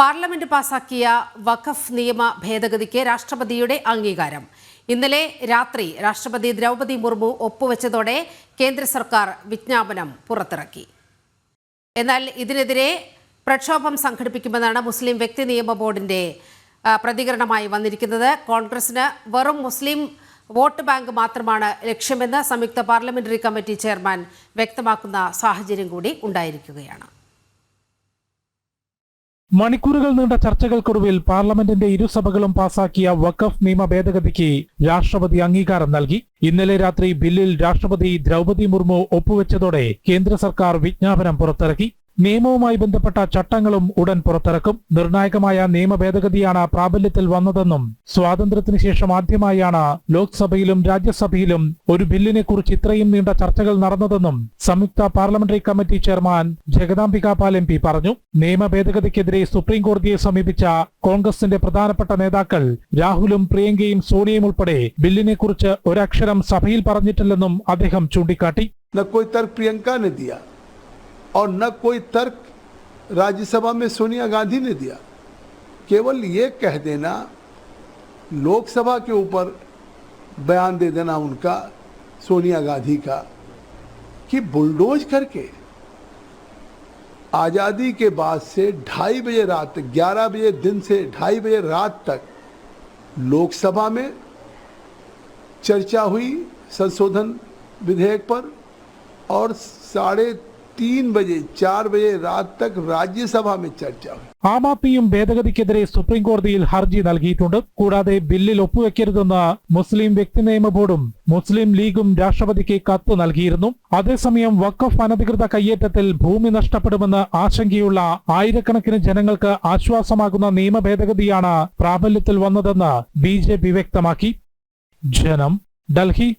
Parliament പാസാക്കിയ വഖഫ് നിയമ ഭേദഗതിക്ക് രാഷ്ട്രപതിയുടെ അംഗീകാരം. ഇന്നലെ രാത്രി രാഷ്ട്രപതി ദ്രൗപദി മുർമു ഒപ്പുവെച്ചതോടെ കേന്ദ്ര സർക്കാർ വിജ്ഞാപനം പുറത്തിറക്കി. എന്നാൽ ഇതിനെതിരെ പ്രക്ഷോഭം സംഘടിപ്പിക്കുമെന്നാണ് മുസ്ലിം വ്യക്തി നിയമ ബോർഡിന്റെ പ്രതികരണമായി വന്നിരിക്കുന്നത്. കോൺഗ്രസിന് വെറും മുസ്ലിം വോട്ട് ബാങ്ക് മാത്രമാണ് ലക്ഷ്യമെന്ന് സംയുക്ത പാർലമെന്ററി കമ്മിറ്റി ചെയർമാൻ വ്യക്തമാക്കുന്ന സാഹചര്യം കൂടി ഉണ്ടായിരിക്കുകയാണ്. മണിക്കൂറുകൾ നീണ്ട ചർച്ചകൾക്കൊടുവിൽ പാർലമെന്റിന്റെ ഇരുസഭകളും പാസാക്കിയ വഖഫ് നിയമ ഭേദഗതിക്ക് രാഷ്ട്രപതി അംഗീകാരം നൽകി. ഇന്നലെ രാത്രി ബില്ലിൽ രാഷ്ട്രപതി ദ്രൗപദി മുർമു ഒപ്പുവെച്ചതോടെ കേന്ദ്ര സർക്കാർ വിജ്ഞാപനം പുറത്തിറക്കി. നിയമവുമായി ബന്ധപ്പെട്ട ചട്ടങ്ങളും ഉടൻ പുറത്തിറക്കും. നിർണായകമായ നിയമ ഭേദഗതിയാണ് പ്രാബല്യത്തിൽ വന്നതെന്നും സ്വാതന്ത്ര്യത്തിന് ശേഷം ആദ്യമായാണ് ലോക്സഭയിലും രാജ്യസഭയിലും ഒരു ബില്ലിനെ കുറിച്ച് ഇത്രയും നീണ്ട ചർച്ചകൾ നടന്നതെന്നും സംയുക്ത പാർലമെന്ററി കമ്മിറ്റി ചെയർമാൻ ജഗദാംബിക പാൽ MP പറഞ്ഞു. നിയമ ഭേദഗതിക്കെതിരെ സുപ്രീം കോടതിയെ സമീപിച്ച കോൺഗ്രസിന്റെ പ്രധാനപ്പെട്ട നേതാക്കൾ രാഹുലും പ്രിയങ്കയും സോണിയയും ഉൾപ്പെടെ ബില്ലിനെ കുറിച്ച് ഒരക്ഷരം സഭയിൽ പറഞ്ഞിട്ടില്ലെന്നും അദ്ദേഹം ചൂണ്ടിക്കാട്ടി. और न कोई तर्क राज्यसभा में सोनिया गांधी ने दिया. केवल ये कह देना, लोकसभा के ऊपर बयान दे देना उनका, सोनिया गांधी का, कि बुलडोज करके आज़ादी के बाद से 2:30 बजे रात तक, 11 बजे दिन से 2:30 बजे रात तक लोकसभा में चर्चा हुई संशोधन विधेयक पर, और 3:30 बजे 4 बजे रात तक राज्यसभ में चर्चा हुई. ആം ആദ്മിയും ഭേദഗതിക്കെതിരെ സുപ്രീം കോടതിയിൽ ഹർജി നൽകിയിട്ടുണ്ട്. കൂടാതെ ബില്ലിൽ ഒപ്പുവെക്കരുതെന്ന് മുസ്ലിം വ്യക്തി നിയമ ബോർഡും മുസ്ലിം ലീഗും രാഷ്ട്രപതിക്ക് കത്ത് നൽകിയിരുന്നു. അതേസമയം വഖഫ് അനധികൃത കയ്യേറ്റത്തിൽ ഭൂമി നഷ്ടപ്പെടുമെന്ന് ആശങ്കയുള്ള ആയിരക്കണക്കിന് ജനങ്ങൾക്ക് ആശ്വാസമാകുന്ന നിയമ ഭേദഗതിയാണ് പ്രാബല്യത്തിൽ വന്നതെന്ന് BJP വ്യക്തമാക്കി. ജനം, ഡൽഹി.